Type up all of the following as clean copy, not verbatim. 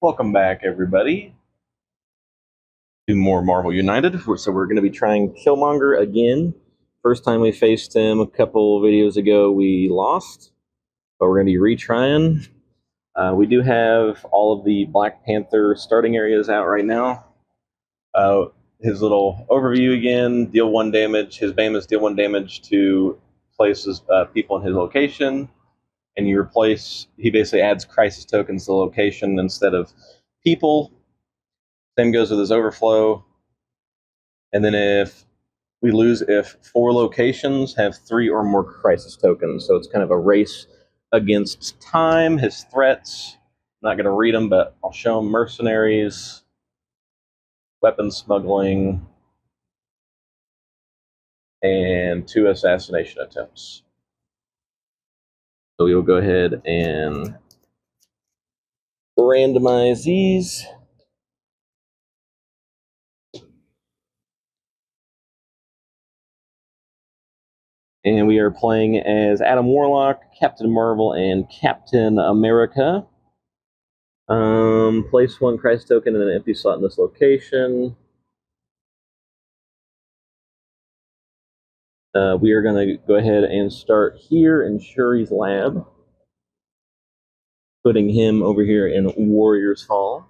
Welcome back, everybody, to more Marvel United. So we're going to be trying Killmonger again. First time we faced him a couple videos ago, we lost, but we're going to be retrying. We do have all of the Black Panther starting areas out right now. His little overview again: deal 1 damage. His BAM is deal 1 damage to places, people in his location, and you replace. He basically adds crisis tokens to the location instead of people. Same goes with his overflow. And then if 4 locations have 3 or more crisis tokens, so it's kind of a race against time. His threats, I'm not going to read them, but I'll show them: mercenaries, weapon smuggling, and 2 assassination attempts. So we will go ahead and randomize these. And we are playing as Adam Warlock, Captain Marvel, and Captain America. Place 1 crisis token in an empty slot in this location. We are going to go ahead and start here in Shuri's lab, putting him over here in Warrior's Hall.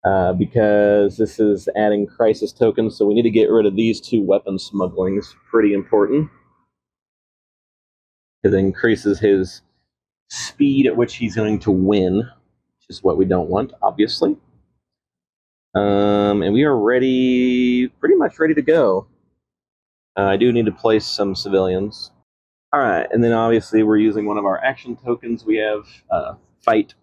Because this is adding crisis tokens, so we need to get rid of these 2 weapon smugglings. Pretty important. It increases his speed at which he's going to win, which is what we don't want, obviously. And we are ready, pretty much ready to go. I do need to place some civilians. All right, and then obviously we're using one of our action tokens. We have fight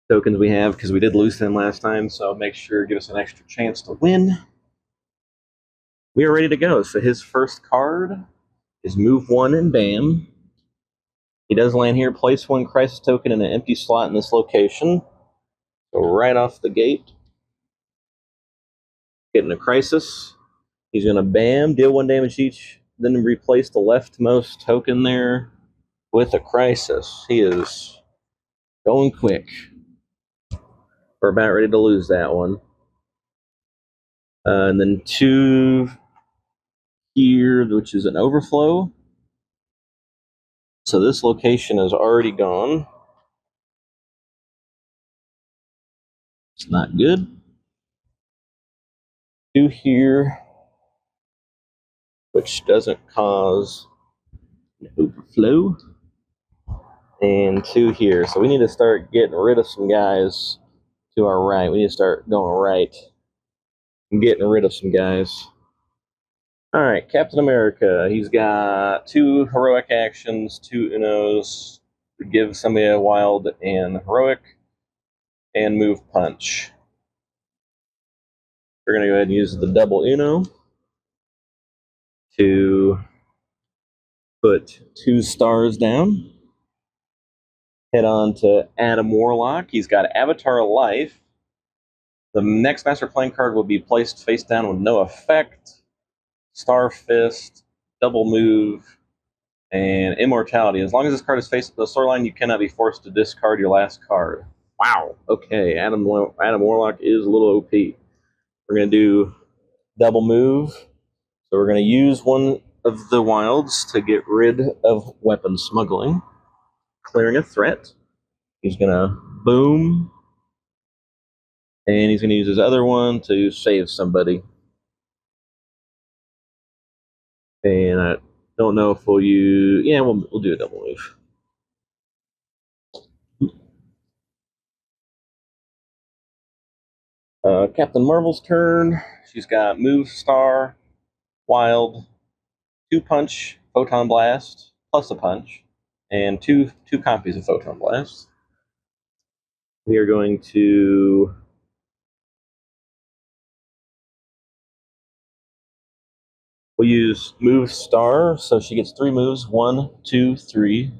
tokens we have because we did lose them last time, so make sure to give us an extra chance to win. We are ready to go. So his first card is move 1 and BAM. He does land here. Place 1 crisis token in an empty slot in this location. So right off the gate, getting a crisis. He's going to BAM, deal 1 damage each, then replace the leftmost token there with a crisis. He is going quick. We're about ready to lose that one. And then 2 here, which is an overflow. So this location is already gone. It's not good. 2 here, which doesn't cause an overflow. And 2 here. So we need to start getting rid of some guys to our right. We need to start going right and getting rid of some guys. All right, Captain America. He's got 2 heroic actions, 2 Unos, give somebody a wild and heroic, and move punch. We're going to go ahead and use the double Uno to put 2 stars down. Head on to Adam Warlock. He's got Avatar Life. The next Master Playing card will be placed face down with no effect. Star Fist, double move, and immortality. As long as this card is facing the storyline, you cannot be forced to discard your last card. Wow. Okay, Adam Warlock is a little OP. We're going to do double move. So we're going to use one of the wilds to get rid of weapon smuggling. Clearing a threat. He's going to boom. And he's going to use his other one to save somebody. And I don't know if we'll use... Yeah, we'll do a double move. Captain Marvel's turn. She's got move star, wild, 2 punch, photon blast, plus a punch, and two copies of photon blast. We are going to we'll use move star, so she gets 3 moves. 1, 2, 3.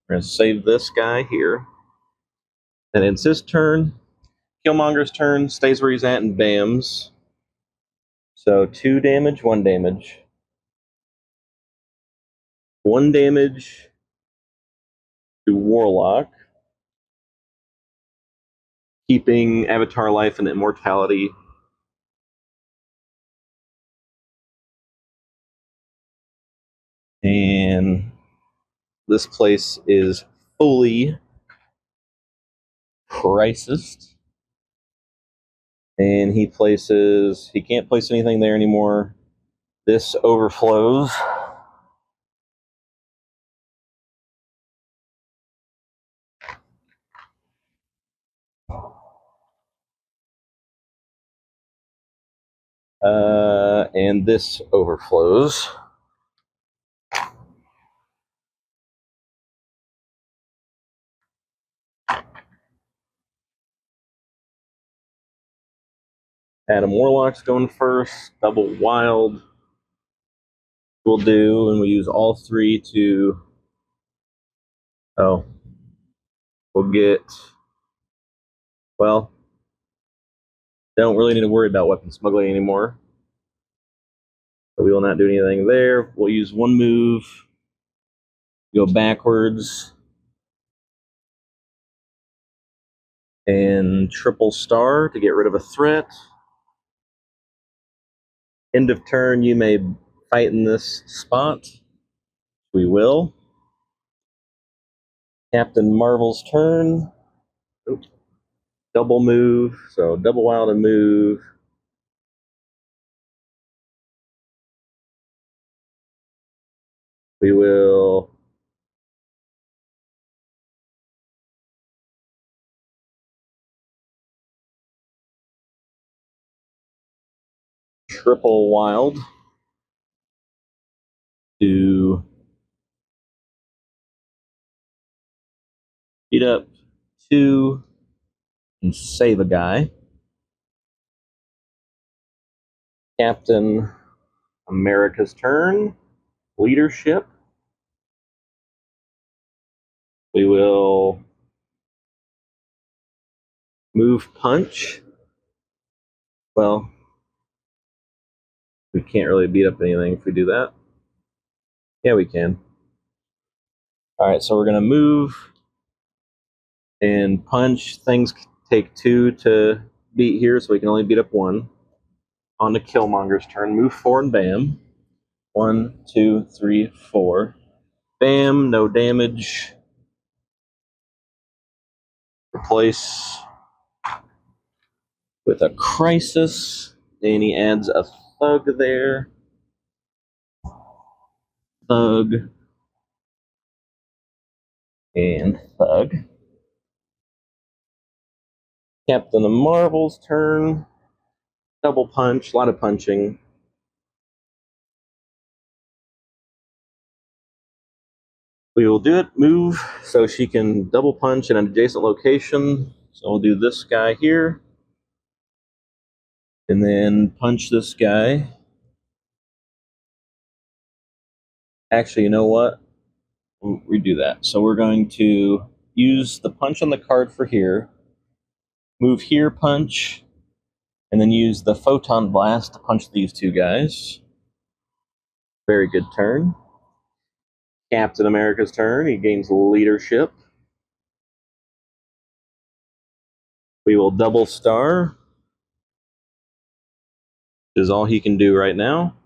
We're going to save this guy here. And it's his turn. Killmonger's turn, stays where he's at and bams. So 2 damage, 1 damage. 1 damage to Warlock. keeping avatar life and immortality. And this place is fully crisis. And he can't place anything there anymore. This overflows. And this overflows. Adam Warlock's going first. Double Wild will do, and we use all three to. Oh, we'll get. Well, don't really need to worry about weapon smuggling anymore. So we will not do anything there. We'll use one move, go backwards, and triple star to get rid of a threat. End of turn, you may fight in this spot. We will. Captain Marvel's turn. Oops. Double move, so double wild and move. We will triple wild to beat up two and save a guy. Captain America's turn. Leadership. We will move punch. Well, we can't really beat up anything if we do that. Yeah, we can. All right, so we're going to move and punch. Things take 2 to beat here, so we can only beat up 1. On to Killmonger's turn. Move 4 and bam. 1, 2, 3, 4. Bam, no damage. Replace with a crisis. And he adds a thug there. Thug. And thug. Captain of Marvel's turn. Double punch, a lot of punching. We will do it, move, so she can double punch in an adjacent location. So we'll do this guy here. And then punch this guy. Actually, you know what? We'll redo that. So we're going to use the punch on the card for here. Move here, punch. And then use the photon blast to punch these two guys. Very good turn. Captain America's turn. He gains leadership. We will double star. Which is all he can do right now.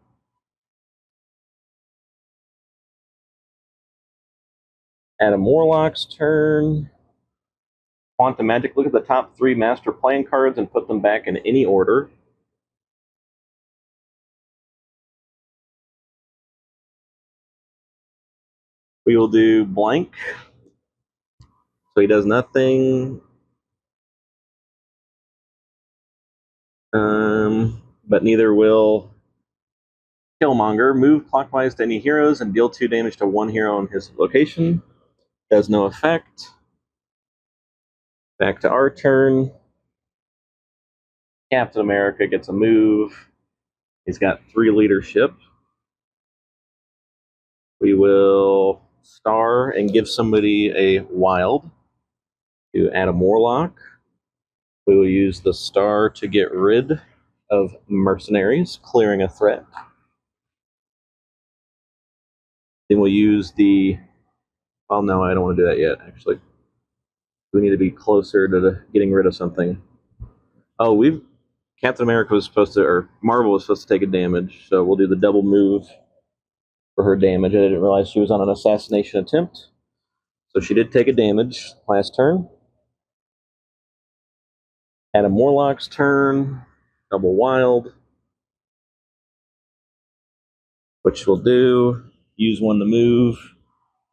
Adam Warlock's turn. Quantum Magic. Look at the top 3 Master Plan cards and put them back in any order. We will do blank. So he does nothing. But neither will Killmonger. Move clockwise to any heroes and deal 2 damage to 1 hero on his location. Does no effect. Back to our turn. Captain America gets a move. He's got 3 leadership. We will star and give somebody a wild to Adam Warlock. We will use the star to get rid of mercenaries, clearing a threat. Then we'll use the... Well, no, I don't want to do that yet, actually. We need to be closer to getting rid of something. Oh, Captain America was supposed to, or Marvel was supposed to take a damage, so we'll do the double move for her damage. I didn't realize she was on an assassination attempt. So she did take a damage last turn. Adam Warlock's turn, double wild, which we'll do. Use one to move,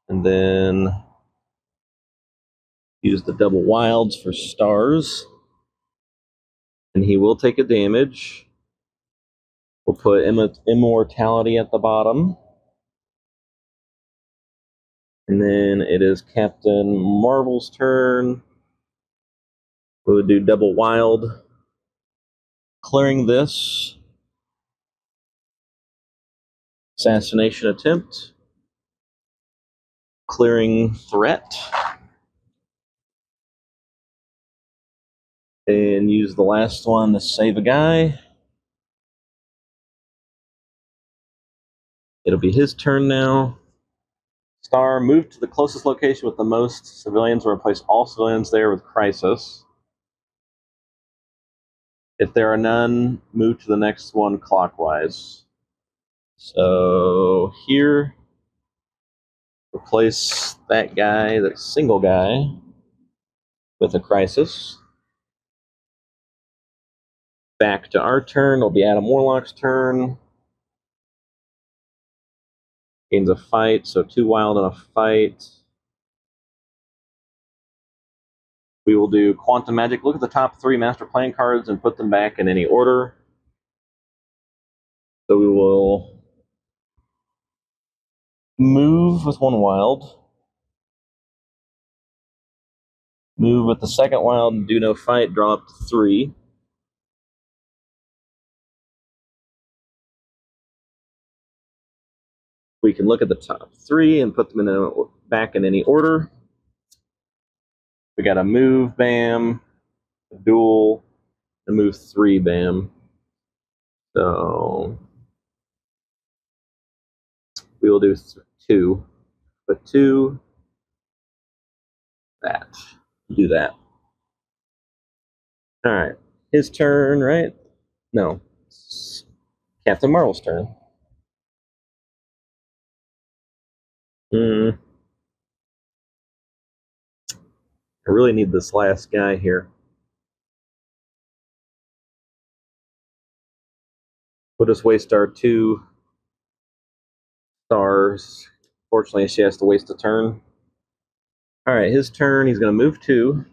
and then use the double wilds for stars. And he will take a damage. We'll put immortality at the bottom. And then it is Captain Marvel's turn. We'll do double wild. Clearing this. Assassination attempt. Clearing threat. And use the last one to save a guy. It'll be his turn now. Star, move to the closest location with the most civilians or replace all civilians there with Crisis. If there are none, move to the next one clockwise. So here, replace that guy, that single guy, with a Crisis. Back to our turn. It'll be Adam Warlock's turn. Gains a fight, so 2 wild and a fight. We will do Quantum Magic. Look at the top 3 Master Playing cards and put them back in any order. So we will move with 1 wild. Move with the second wild and do no fight. Draw up to 3. We can look at the top 3 and put them back in any order. We got a move, bam, a duel, a move 3, bam. So we will do 2. But 2, that. Do that. All right. His turn, right? No. It's Captain Marvel's turn. I really need this last guy here. We'll just waste our 2 stars. Fortunately, she has to waste a turn. All right, his turn. He's going to move 2.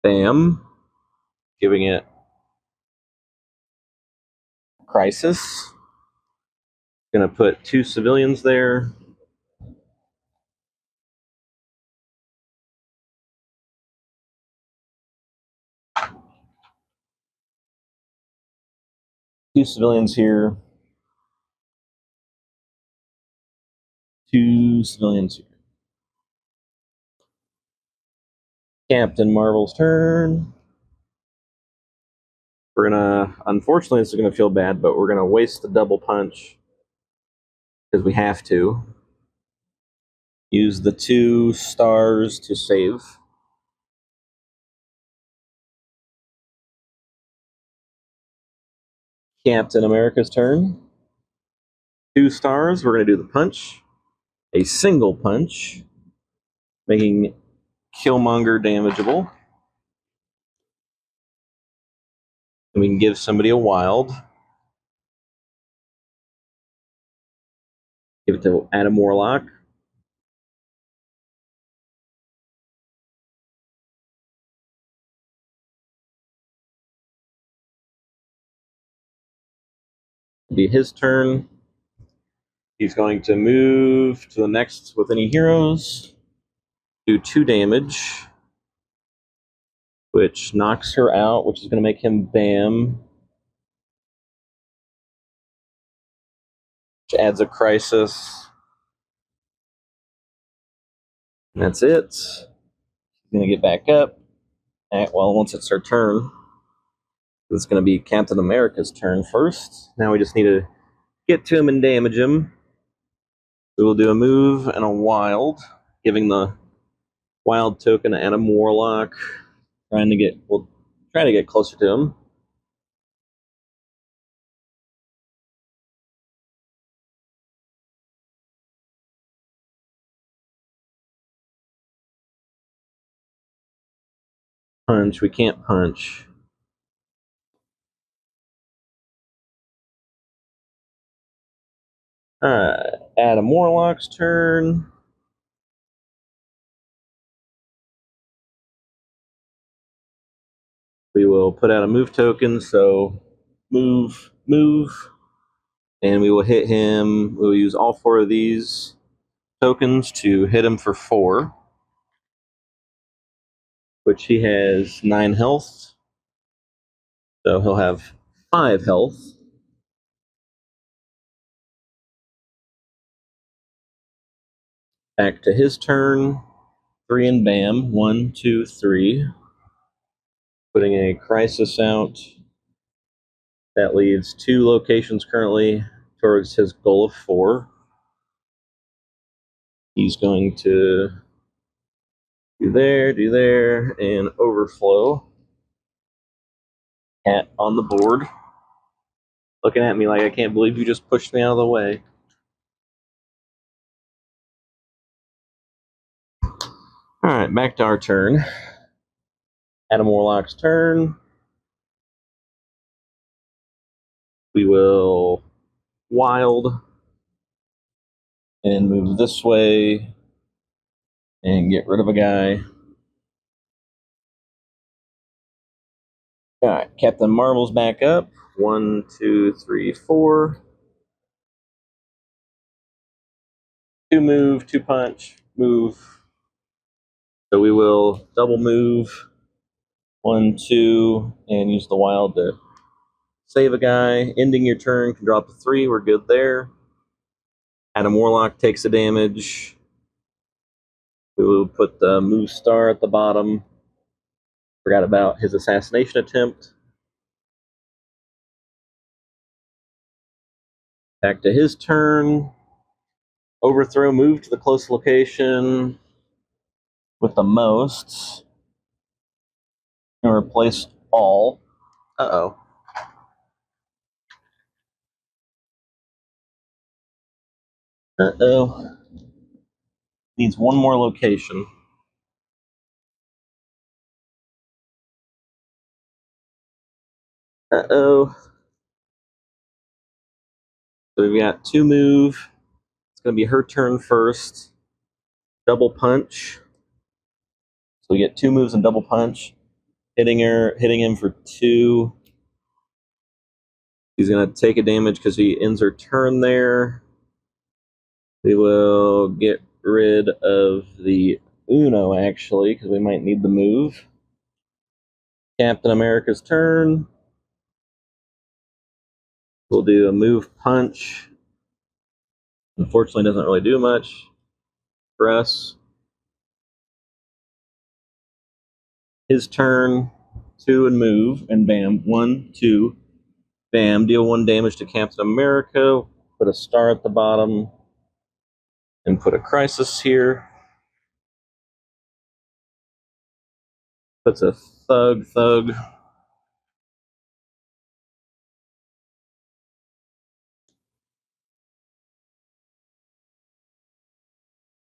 Bam. Giving it Crisis. Going to put 2 civilians there. Two civilians here. 2 civilians here. Captain Marvel's turn. We're gonna, unfortunately, this is gonna feel bad, but we're gonna waste the double punch because we have to. Use the 2 stars to save. Captain America's turn. 2 stars. We're gonna do the punch. A single punch, making Killmonger damageable. And we can give somebody a wild. Give it to Adam Warlock. It'll be his turn. He's going to move to the next with any heroes. Do 2 damage, which knocks her out, which is going to make him bam. Which adds a Crisis. And that's it. She's going to get back up. Well, once it's her turn, it's going to be Captain America's turn first. Now we just need to get to him and damage him. We will do a move and a wild, giving the Wild token and a Warlock. We'll try to get closer to him. Punch, we can't punch. Alright, Adam Warlock's turn. We will put out a move token, so move, and we will hit him. We'll use all 4 of these tokens to hit him for 4, which he has 9 health, so he'll have 5 health. Back to his turn. 3 and bam. 1, 2, 3. Putting a crisis out. That leaves 2 locations currently towards his goal of 4. He's going to do there, and overflow. Cat on the board. Looking at me like I can't believe you just pushed me out of the way. Alright, back to our turn. Adam Warlock's turn. We will wild and move this way and get rid of a guy. Alright, Captain Marvel's back up. 1, 2, 3, 4. 2 move, 2 punch, move. So we will double move. 1, 2, and use the wild to save a guy. Ending your turn, can drop a 3. We're good there. Adam Warlock takes the damage. We will put the move star at the bottom. Forgot about his assassination attempt. Back to his turn. Overthrow, move to the close location with the most. And replace all. Uh-oh. Uh-oh. Needs 1 more location. Uh-oh. So we've got 2 move. It's going to be her turn first. Double punch. So we get 2 moves and double punch. Hitting him for 2. He's going to take a damage because he ends her turn there. We will get rid of the Uno, actually, because we might need the move. Captain America's turn. We'll do a move punch. Unfortunately, doesn't really do much for us. His turn. 2 and move, and bam. 1, 2, bam. Deal 1 damage to Captain America. Put a star at the bottom. And put a crisis here. Puts a thug.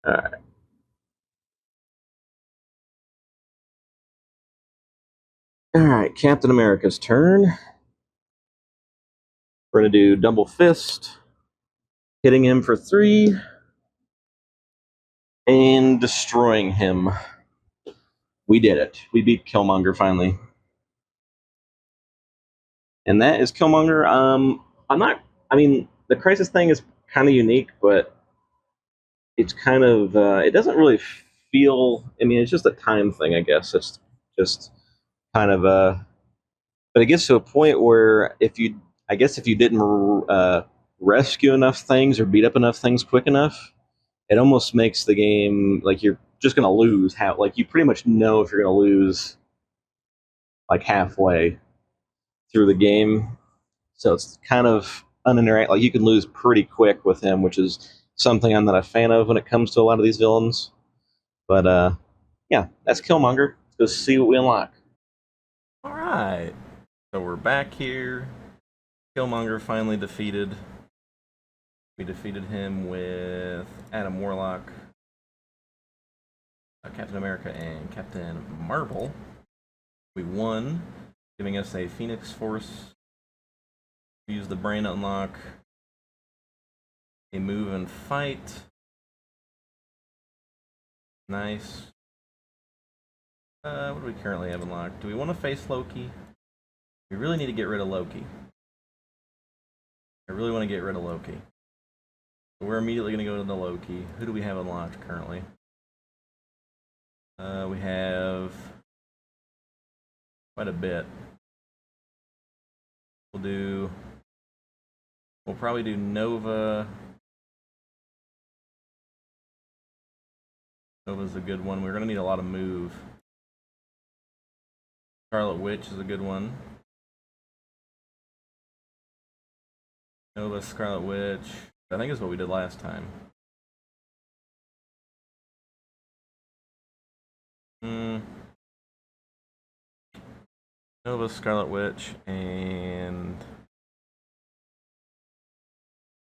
Alright. Alright, Captain America's turn. We're going to do double fist. Hitting him for 3. And destroying him. We did it. We beat Killmonger finally. And that is Killmonger. The crisis thing is kind of unique, but it's kind of, it doesn't really feel, it's just a time thing, I guess. It's just kind of, but it gets to a point where if you didn't rescue enough things or beat up enough things quick enough, it almost makes the game like you're just going to lose. You pretty much know if you're going to lose like halfway through the game. So it's kind of uninteractive. Like you can lose pretty quick with him, which is something I'm not a fan of when it comes to a lot of these villains. But Yeah, that's Killmonger. Let's go see what we unlock. All right, so we're back here. Killmonger finally defeated. We defeated him with Adam Warlock, Captain America, and Captain Marvel. We won, giving us a Phoenix Force. We used the brain unlock, a move and fight. Nice. What do we currently have unlocked? Do we want to face Loki? We really need to get rid of Loki. I really want to get rid of Loki. So we're immediately going to go to the Loki. Who do we have unlocked currently? We have quite a bit. We'll probably do Nova. Nova's a good one. We're going to need a lot of move. Scarlet Witch is a good one. Nova, Scarlet Witch. I think is what we did last time. Nova, Scarlet Witch, and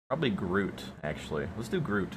probably Groot, actually. Let's do Groot.